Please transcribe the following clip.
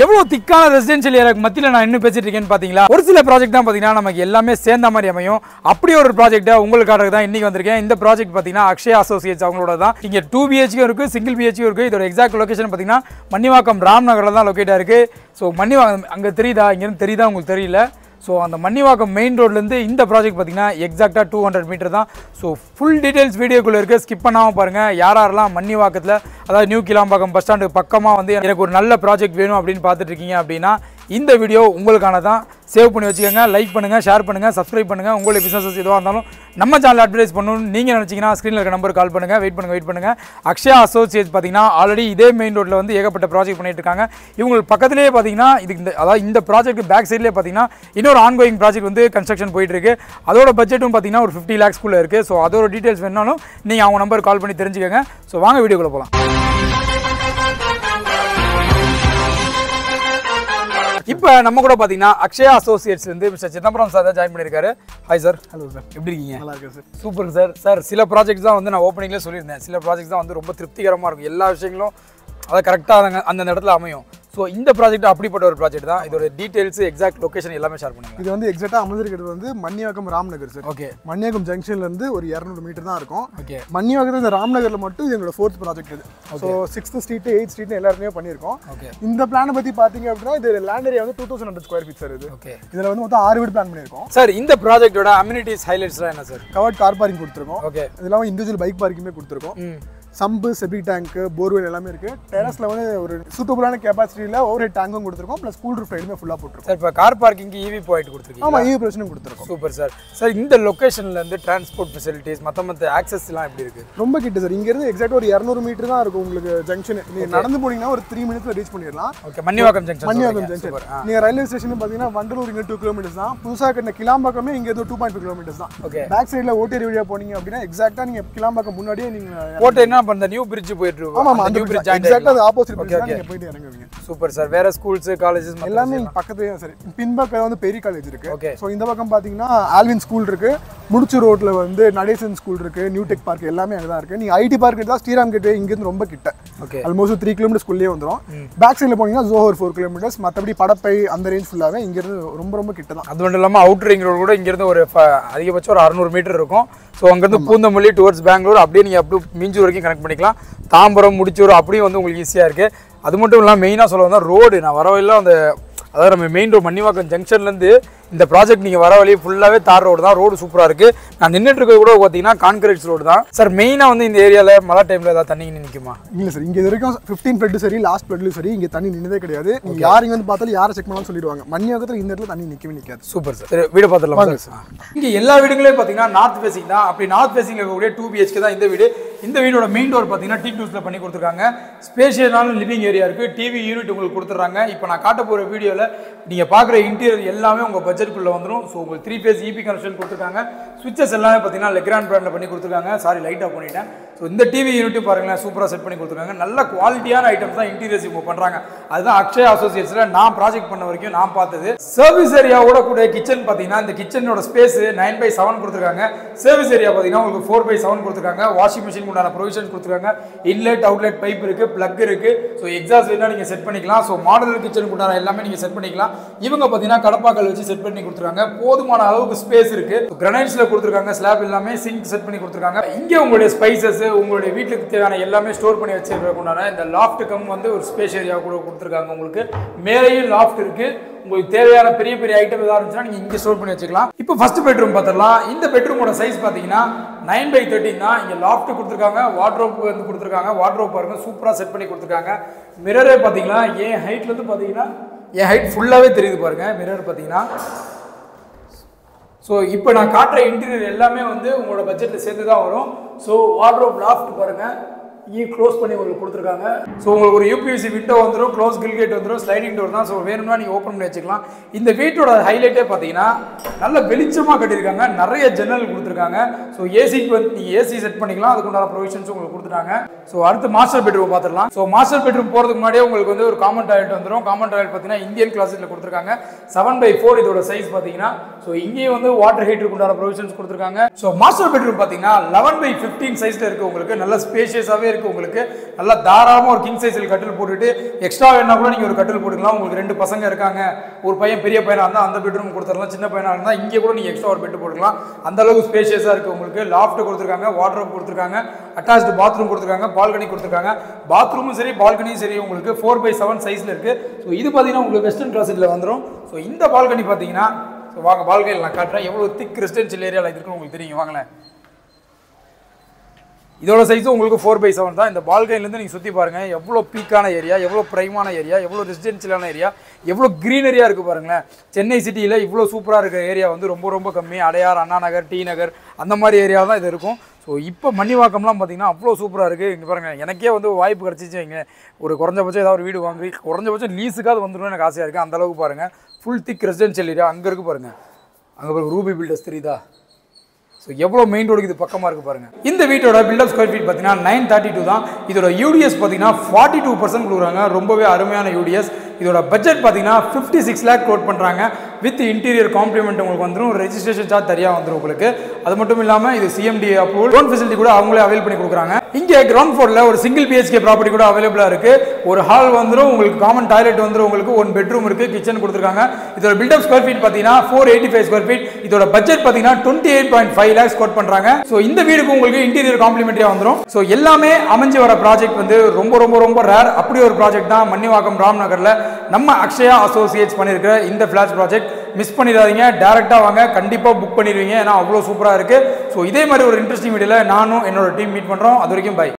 எவ்வளவு திக்கான ரெசிடென்ஷியல் ஏரியாக்கு மத்தியில் நான் இன்னும் பேசிட்டு இருக்கேன்னு பாத்தீங்களா. ஒரு சில ப்ராஜெக்ட் தான் பாத்தீங்கன்னா நமக்கு எல்லாமே சேர்ந்த மாதிரி அமையும். அப்படி ஒரு ப்ராஜெக்ட் உங்களுக்காக தான் இன்னைக்கு வந்திருக்கேன். இந்த ப்ராஜெக்ட் பாத்தீங்கன்னா அக்ஷயா அசோசியேட்ஸ் அவங்களோட தான். இங்க 2 BHK இருக்கு, சிங்கிள் BHK இருக்கு. இதோட எக்ஸாக்ட் லொகேஷன் பாத்தீங்கன்னா மன்னிவாக்கம் ராம்நகர்ல தான் லொகேட் ஆயிருக்கு. ஸோ மன்னிவாக்கம் அங்க தெரியுதா, இங்கிருந்து தெரியுதா உங்களுக்கு தெரியல. ஸோ அந்த மன்னிவாக்கம் மெயின் ரோட்லேருந்து இந்த ப்ராஜெக்ட் பார்த்தீங்கன்னா எக்ஸாக்டாக 200 மீட்டர் தான். ஸோ ஃபுல் டீட்டெயில்ஸ் வீடியோக்குள்ளே இருக்குது, ஸ்கிப் பண்ணாமல் பாருங்கள். யாரெல்லாம் மன்னிவாக்கத்தில் அதாவது நியூ கிளாம்பாக்கம் பஸ் ஸ்டாண்டு பக்கமாக வந்து எனக்கு ஒரு நல்ல ப்ராஜெக்ட் வேணும் அப்படின்னு பார்த்துட்டு இருக்கீங்க அப்படின்னா இந்த வீடியோ உங்களுக்கான தான். சேவ் பண்ணி வச்சுக்கோங்க, லைக் பண்ணுங்கள், ஷேர் பண்ணுங்கள், சப்ஸ்கிரைப் பண்ணுங்கள். உங்களுடைய பிஸ்னஸஸ் எதுவாக இருந்தாலும் நம்ம சேனல் அட்வர்டைஸ் பண்ணணும்னு நீங்கள் நினச்சிங்கன்னா ஸ்க்ரீனில் இருக்க நம்பருக்கு கால் பண்ணுங்கள். வெயிட் பண்ணுங்கள். அக்ஷயா அசோசியேட்ஸ் பார்த்தீங்கன்னா ஆல்ரெடி இதே மெயின் ரோட்டில் வந்து ஏகப்பட்ட ப்ராஜெக்ட் பண்ணிட்டு இருக்காங்க. இவங்களுக்கு பக்கத்துலேயே பார்த்தீங்கன்னா அதாவது இந்த ப்ராஜெக்ட் பேக் சைட்லேயே பார்த்தீங்கன்னா இன்னொரு ஆன்கோயிங் ப்ராஜெக்ட் வந்து கன்ஸ்ட்ரக்ஷன் போயிட்டு இருக்கு. அதோட பட்ஜெட்டும் பார்த்தீங்கன்னா ஒரு 50 lakhsக்குள்ளே இருக்குது. ஸோ அதோட டீட்டெயில்ஸ் வேணாலும் நீங்கள் அவங்க நம்பருக்கு கால் பண்ணி தெரிஞ்சுக்கோங்க. ஸோ வாங்க வீடியோக்குள்ளே போகலாம். இப்போ நம்ம கூட பார்த்தீங்கன்னா அக்ஷயா அசோசியேட்ஸ் வந்து மிஸ்டர் சிதம்பரம் சார் தான் ஜாயின் பண்ணியிருக்காரு. Hi sir. ஹலோ சார், எப்படி இருக்கீங்க? நல்லா இருக்கேன் சார். Super sir. சார் சில ப்ராஜெக்ட்ஸ் தான் வந்து நான் ஓப்பனிங்லேயே சொல்லியிருந்தேன், சில ப்ராஜெக்ட்ஸ் தான் வந்து ரொம்ப திருப்திகரமாக இருக்கும், எல்லா விஷயங்களும் அதை கரெக்டாக அந்த இடத்துல அமையும். ஸோ இந்த ப்ராஜெக்ட் அப்படிப்பட்ட ஒரு ப்ராஜெக்ட் தான். இதோட டீடைல்ஸ் எக்ஸாக்ட் லொகேஷன் எல்லாமே ஷேர் பண்ணுங்க. இது வந்து எக்ஸாக்டாக அமைஞ்சிருக்கிறது வந்து மன்னிவாக்கம் ராம்நகர் சார். ஓகே, மன்னிவாக்கம் ஜங்ஷன்லேருந்து ஒரு 200 மீட்டர் தான் இருக்கும். ஓகே, மன்னிவாக்கத்தில் இந்த ராம்நகரில் மட்டும் இது எங்களோட 4th ப்ராஜெக்ட் இது. So 6th street 8th street எல்லாருமே பண்ணியிருக்கோம். ஓகே, இந்த பிளானை பற்றி பார்த்தீங்க அப்படின்னா இது லேண்ட் ஏரியா வந்து 2100 ஸ்கொயர் ஃபீட் சார். இது ஓகே, இதில் வந்து மொத்தம் 6 வீடு பிளான் பண்ணியிருக்கோம் சார். இந்த ப்ராஜெக்டோட அம்யூனிட்டிஸ் ஹைலைட்ஸ்லாம் என்ன சார்? கவர்ட் கார் பார்க்கிங் கொடுத்துருக்கோம். ஓகே, இதெல்லாம் இண்டிவிஜுவல் பைக் பார்க்கிங்குமே கொடுத்துருக்கோம். சம்பு, செப்டிக் டேங்க், போர்வெல் எல்லாமே இருக்கு. டெரஸ்ல வந்து ஒரு சூட்டபிளான கெபாசிட்டியில ஓவர் ஹெட் டேங்கும் கொடுத்துருக்கோம். ப்ளஸ் கூல் ரூஃப் ரைடுமே ஃபுல்லா போட்டுருக்கோம் சார். இப்போ கார் பார்க்கிங்க்கு EV பாயிண்ட் கொடுத்துருக்கீங்க? ஆமா, EV ப்ரொவிஷனும் கொடுத்துருக்கோம். Super sir. சார் இந்த லொகேஷன்ல இருந்து டிரான்ஸ்போர்ட் ஃபெசிலிட்டிஸ் மத்த ஆக்சஸ் எல்லாம் எப்படி இருக்கு? ரொம்ப கிட்ட சார். இங்க இருந்து எக்ஸாக்ட் ஒரு 200 மீட்டர் தான் இருக்கும் உங்களுக்கு ஜங்ஷன். நீங்க நடந்து போனீங்கன்னா ஒரு 3 மினிட்ஸ்ல ரீச் பண்ணிடலாம். Okay, Mannivakkam junction. Mannivakkam junction. நீங்க ரயில்வே ஸ்டேஷன் பாத்தீங்கன்னா வண்டலூர் இங்க 2 கிலோமீட்டர்ஸ் தான். புதுசா கட்டின கிளாம்பாக்கமே இங்க இருந்து 2.5 கிலோமீட்டர்ஸ் தான். ஓகே, பேக் சைடுல ஓட்டேரி வழியா போனீங்க அப்படின்னா எக்ஸாக்ட்டா நீங்க கிளாம்பாக்கம் முன்னாடியே நீங்க ஓட்டேரினா அந்த நியூ பிரிட்ஜ் போயிட்டு இருக்கு. ஆமா, அந்த பிரிட்ஜ் எக்ஸாக்ட்டா அது ஆப்போசிட் பிரிட்ஜ் தான் நீங்க போயிட்டு இறங்குவீங்க. Super sir. வேற ஸ்கூல்ஸ், காலேजेस எல்லாமே பக்கத்துலயே சார். பின்பக்கம் வந்து பெரிய காலேஜ் இருக்கு. சோ இந்த பக்கம் பாத்தீங்கன்னா ஆல்வின் ஸ்கூல் இருக்கு. முடிச்சு ரோட்ல வந்து நடேசன் ஸ்கூல் இருக்கு. நியூ டெக் பார்க் எல்லாமே அங்க தான் இருக்கு. நீங்க ஐடி பார்க் தான் ஸ்ரீராம் கேட்வே இங்க இருந்து ரொம்ப கிட்ட. ஓகே, ஆல்மோஸ்ட் 3 கிலோமீட்டர்ஸ் குள்ளே வந்துரும். பேக் சைடுல போனீங்கன்னா ஜோஹர் 4 கிலோமீட்டர்ஸ். மத்தபடி படப்பை அந்த ரேஞ்ச் ஃபுல்லாவே இங்க இருந்து ரொம்ப கிட்ட தான். அது மட்டும் இல்லாம அவுட்டர் ரிங் ரோட் கூட இங்க இருந்து ஒரு அதிகபட்சம் ஒரு 600 மீட்டர் இருக்கும். ஸோ அங்கிருந்து பூந்தமல்லி டுவர்ட்ஸ் பெங்களூர் அப்படியே நீங்கள் அப்படியே மீஞ்சூர் வரைக்கும் கனெக்ட் பண்ணிக்கலாம். தாம்பரம், முடிச்சூர் அப்படியே வந்து உங்களுக்கு ஈஸியாக இருக்குது. அது மட்டும் இல்லாமல் மெயினாக சொல்ல வந்தால் ரோடு நான் வரவெல்லாம் அதாவது நம்ம மெயின் ரோடு மன்னிவாக்கம் ஜங்ஷன்லேருந்து இந்த ப்ராஜெக்ட் நீங்கள் வர வழியே ஃபுல்லாகவே தார் ரோடு தான். ரோடு சூப்பராக இருக்குது. நான் நின்றுட்டு இருக்க கூட பார்த்தீங்கன்னா கான்கிரீட் ரோடு தான் சார். மெயினாக வந்து இந்த ஏரியாவில் மழை டைமில் ஏதாவது தண்ணி நிற்குமா? இல்லை சார், இங்கே இது வரைக்கும் 15 ஃப்ளட் சரி, லாஸ்ட் ஃப்ளட்லையும் சரி இங்கே தண்ணி நின்றதே கிடையாது. நீங்கள் யார் இங்கே வந்து பார்த்தாலும் யாரை செக் பண்ணாலும் சொல்லிடுவாங்க. மன்னிவாக்கத்தில் இந்த இடத்துல தண்ணி நிற்கவே நிற்காது. Super sir. வீடு பார்த்துடலாம் சார். இங்கே எல்லா வீடுகளையும் பார்த்தீங்கன்னா நார்த் ஃபேசிங் தான். அப்படி நார்த் ஃபேசிங்கில் இருக்கக்கூடிய 2 BHK தான் இந்த வீடு. இந்த வீடோட மெயின் டோர் பார்த்தீங்கன்னா டீக் டூஸில் பண்ணி கொடுத்துருக்காங்க. ஸ்பேஷியஸான லிவிங் ஏரியா இருக்குது. டிவி யூனிட் உங்களுக்கு கொடுத்துட்றாங்க. இப்போ நான் காட்ட போகிற வீடியோவில் நீங்கள் பார்க்குற இன்டீரியர் எல்லாமே உங்கள் பட்ஜெட்டுக்குள்ளே வந்துடும். ஸோ உங்களுக்கு 3 phase EP கனெக்ஷன் கொடுத்துருக்காங்க. சுவிச்சஸ் எல்லாமே பார்த்தீங்கன்னா லெக்ரான் பிராண்டில் பண்ணி கொடுத்துருக்காங்க. சாரி, லைட்டாக பண்ணிட்டேன். ஸோ இந்த டிவி யூனிட்டும் பாருங்களேன், சூப்பராக செட் பண்ணி கொடுத்துருக்காங்க. நல்ல குவாலிட்டியான ஐட்டம்ஸ் தான் இன்டீரியர்ஸ் இப்போ பண்ணுறாங்க. அதுதான் அக்ஷயா அசோசியேட்ஸில் நான் ப்ராஜெக்ட் பண்ண வரைக்கும் நான் பார்த்தது. சர்வீஸ் ஏரியாவோட கூட கிச்சன் பார்த்தீங்கன்னா இந்த கிச்சனோட ஸ்பேஸ் 9/7 கொடுத்துருக்காங்க. சர்வீஸ் ஏரியா பார்த்தீங்கன்னா உங்களுக்கு 4/7 கொடுத்துருக்காங்க. வாஷிங் மிஷின் உண்டான ப்ரொவிஷன் கொடுத்துருக்காங்க. இன்லெட் அவுட்லெட் பைப் இருக்குது, பிளக் இருக்குது. ஸோ எக்ஸாஸ்ட் வேணால் நீங்கள் செட் பண்ணிக்கலாம். ஸோ மாடலர் கிச்சனுக்கு உண்டான எல்லாமே நீங்கள் செட் பண்ணிக்கலாம். இவங்க பார்த்தீங்கன்னா கடப்பாக்கல் வச்சு செட் பண்ணி கொடுத்துருக்காங்க. போதுமான அளவுக்கு ஸ்பேஸ் இருக்கு. கிரானைட்ஸ்ல கொடுத்துருக்காங்க. ஸ்லாப் எல்லாமே சிங்க் செட் பண்ணி கொடுத்துருக்காங்க. இங்க உங்களுடைய ஸ்பைசஸ், உங்களுடைய வீட்டுக்கு தேவையான எல்லாமே ஸ்டோர் பண்ணி வச்சிருக்கக்குண்டான இந்த லாஃப்ட் கம் வந்து ஒரு ஸ்பேஸ் ஏரியா கூட கொடுத்துருக்காங்க. உங்களுக்கு மேலேயும் லாஃப்ட் இருக்கு. உங்களுக்கு தேவையான பெரிய ஐட்டம் ஏதாவது இருந்துச்சுன்னா நீங்க இங்க ஸ்டோர் பண்ணி வச்சுக்கலாம். இப்போ ஃபர்ஸ்ட் பெட்ரூம் பார்த்துடலாம். இந்த பெட்ரூமோட சைஸ் பார்த்தீங்கன்னா 9/13 தான். இங்க லாஃப்ட் கொடுத்துருக்காங்க, வார்ட்ரோப் வந்து கொடுத்துருக்காங்க. வார்ட்ரோப் பாருங்க, சூப்பரா செட் பண்ணி கொடுத்துருக்காங்க. மிரரே பார்த்தீங்கன்னா என் ஹைட்ல இருந்து பார்த்தீங்கன்னா என் ஹைட் ஃபுல்லாவே தெரியுது பாருங்க. மிரர் பார்த்தீங்கன்னா ஸோ இப்போ நான் காட்டுற இன்டீரியர் எல்லாமே வந்து உங்களோட பட்ஜெட்டில் சேர்த்து தான் வரும். ஸோ வார்ட்ரோப் லாஃப்ட் பாருங்கள், இங்கே க்ளோஸ் பண்ணி உங்களுக்கு கொடுத்துருக்காங்க. ஸோ உங்களுக்கு ஒரு UPVC விண்டோ வந்துடும், க்ளோஸ் கில் கேட் வந்துடும், ஸ்லைடிங் டோர் தான். ஸோ வேணும்னா நீங்கள் ஓப்பன் பண்ணி வச்சுக்கலாம். இந்த வீட்டோட ஹைலைட்டே பார்த்தீங்கன்னா நல்ல வெளிச்சமாக கட்டியிருக்காங்க. நிறைய ஜன்னல் கொடுத்துருக்காங்க. ஸோ ஏசிக்கு வந்து நீங்கள் ஏசி செட் பண்ணிக்கலாம். அதுக்குண்டான ப்ரொவிஷன்ஸ் உங்களுக்கு கொடுத்துட்டாங்க. ஸோ அடுத்து மாஸ்டர் பெட்ரூம் பார்த்துடலாம். ஸோ மாஸ்டர் பெட்ரூம் போகிறதுக்கு முன்னாடியே உங்களுக்கு வந்து ஒரு காமன் டாய்லெட் வந்துடும். காமன் டாய்லெட் பார்த்தீங்கன்னா இந்தியன் கிளாஸில் கொடுத்துருக்காங்க. 7/4 இதோட சைஸ் பார்த்தீங்கன்னா. ஸோ இங்கேயும் வந்து வாட்டர் ஹீட்டருக்கு உண்டான ப்ரொவிஷன்ஸ் கொடுத்துருக்காங்க. ஸோ மாஸ்டர் பெட்ரூம் பார்த்தீங்கன்னா 11/15 சைஸில் இருக்குது. உங்களுக்கு நல்ல ஸ்பேஷியஸாகவே பேருக்கு உங்களுக்கு நல்லா தாராளமாக ஒரு கிங் சைஸில் கட்டில் போட்டுட்டு எக்ஸ்ட்ரா வேணா கூட நீங்கள் ஒரு கட்டில் போட்டுக்கலாம். உங்களுக்கு 2 பசங்க இருக்காங்க, ஒரு பையன் பெரிய பையனாக இருந்தால் அந்த பெட்ரூம் கொடுத்துடலாம், சின்ன பையனாக இருந்தால் இங்கே கூட நீங்கள் எக்ஸ்ட்ரா ஒரு பெட் போட்டுக்கலாம். அந்த அளவுக்கு ஸ்பேஷியஸாக இருக்குது. உங்களுக்கு லாஃப்ட் கொடுத்துருக்காங்க, வார்ட்ரோப் கொடுத்துருக்காங்க, அட்டாச்டு பாத்ரூம் கொடுத்துருக்காங்க, பால்கனி கொடுத்துருக்காங்க. பாத்ரூமும் சரி பால்கனியும் சரி உங்களுக்கு 4x7 சைஸில் இருக்குது. ஸோ இது பார்த்தீங்கன்னா உங்களுக்கு வெஸ்டர்ன் கிளாஸில் வந்துடும். ஸோ இந்த பால்கனி பார்த்தீங்கன்னா வாங்க பால்கனியில் நான் காட்டுறேன் எவ்வளோ திக் ரெசிடென்ஷியல் ஏரியாவில் இருக்குன்னு உங்களுக்கு தெரியும். வாங்களேன், இதோட சைஸும் உங்களுக்கு 4x7 தான். இந்த பால்கனிலேருந்து நீங்கள் சுற்றி பாருங்கள் எவ்வளோ பீக்கான ஏரியா, எவ்வளோ ப்ரைமான ஏரியா, எவ்வளோ ரெசிடென்ஷியலான ஏரியா, எவ்வளோ க்ரீனரியாக இருக்குது பாருங்களேன். சென்னை சிட்டியில் இவ்வளோ சூப்பராக இருக்கிற ஏரியா வந்து ரொம்ப ரொம்ப கம்மி. அடையார், அண்ணா நகர், டி நகர் அந்த மாதிரி ஏரியா தான் இது இருக்கும். ஸோ இப்போ மணிவாக்கம்லாம் பார்த்தீங்கன்னா அவ்வளோ சூப்பராக இருக்குது. இங்கே பாருங்கள், எனக்கே வந்து வாய்ப்பு கிடச்சிச்சு வைங்க ஒரு குறைஞ்சபட்சம் ஏதாவது ஒரு வீடு வாங்கி குறைஞ்சபட்சம் லீஸுக்காவது வந்துடும் எனக்கு ஆசையாக இருக்குது. அந்தளவுக்கு பாருங்கள் ஃபுல் திக் ரெசிடென்ஷியல் ஏரியா. அங்கே இருக்குது பாருங்கள், அங்கே பாருங்கள் ரூபி பில்டர்ஸ் தெரியுதா? ஸோ எவ்வளோ மெயின் ரோடுக்கு இது பக்கமாக இருக்குது பாருங்கள். இந்த வீட்டோட பில்டப் ஸ்கொயர் ஃபீட் பார்த்தீங்கன்னா 932 தான். இதோட யூடிஎஸ் பார்த்தீங்கன்னா 42% கொடுக்குறாங்க. ரொம்பவே அருமையான யூடிஎஸ். இதோட பட்ஜெட் பார்த்தீங்கன்னா 56 lakh கோட் பண்ணுறாங்க. வித் இன்டீரியர் காம்ப்ளிமெண்ட் உங்களுக்கு வந்துடும். ரெஜிஸ்ட்ரேஷன் சார்ஜ் தனியாக வந்துடும் உங்களுக்கு. அது மட்டும் இல்லாமல் இது சிஎம்டி அப்ரூவல், லோன் ஃபெசிலிட்டி கூட அவங்களே அவைல் பண்ணி கொடுக்குறாங்க. இங்கே கிரவுண்ட் ஃப்ளோரில் ஒரு சிங்கிள் பிஹெச்கே ப்ராப்பர்ட்டி கூட அவைலபிளாக இருக்குது. ஒரு ஹால் வந்துடும் உங்களுக்கு, காமன் டாய்லெட் வந்துடும் உங்களுக்கு, 1 பெட்ரூம் இருக்குது, கிச்சன் கொடுத்துருக்காங்க. இதோட பில்டப் ஸ்கொயர் ஃபீட் பார்த்தீங்கன்னா 485 ஸ்கொயர் ஃபீட். இதோட பட்ஜெட் பார்த்தீங்கன்னா 28.5 lakhs கோட் பண்ணுறாங்க. ஸோ இந்த வீடுக்கு உங்களுக்கு இன்டீரியர் காம்ப்ளிமெண்ட்ரியாக வந்துடும். ஸோ எல்லாமே அமைஞ்சு வர ப்ராஜெக்ட் வந்து ரொம்ப ரொம்ப ரொம்ப ரேர். அப்படி ஒரு ப்ராஜெக்ட் தான் மன்னிவாக்கம் ராம்நகரில் நம்ம அக்ஷயா அசோசியேட்ஸ் பண்ணியிருக்கிற இந்த ஃபிளாட்ஸ் ப்ராஜெக்ட். மிஸ் பண்ணிடாதீங்க, டேரெக்டாக வாங்க, கண்டிப்பாக புக் பண்ணிடுவீங்க. ஏன்னா அவ்வளோ சூப்பராக இருக்குது. ஸோ இதே மாதிரி ஒரு இன்ட்ரெஸ்டிங் வீடியோவில் நானும் என்னோட டீம் மீட் பண்ணுறோம். அது வரைக்கும் பை.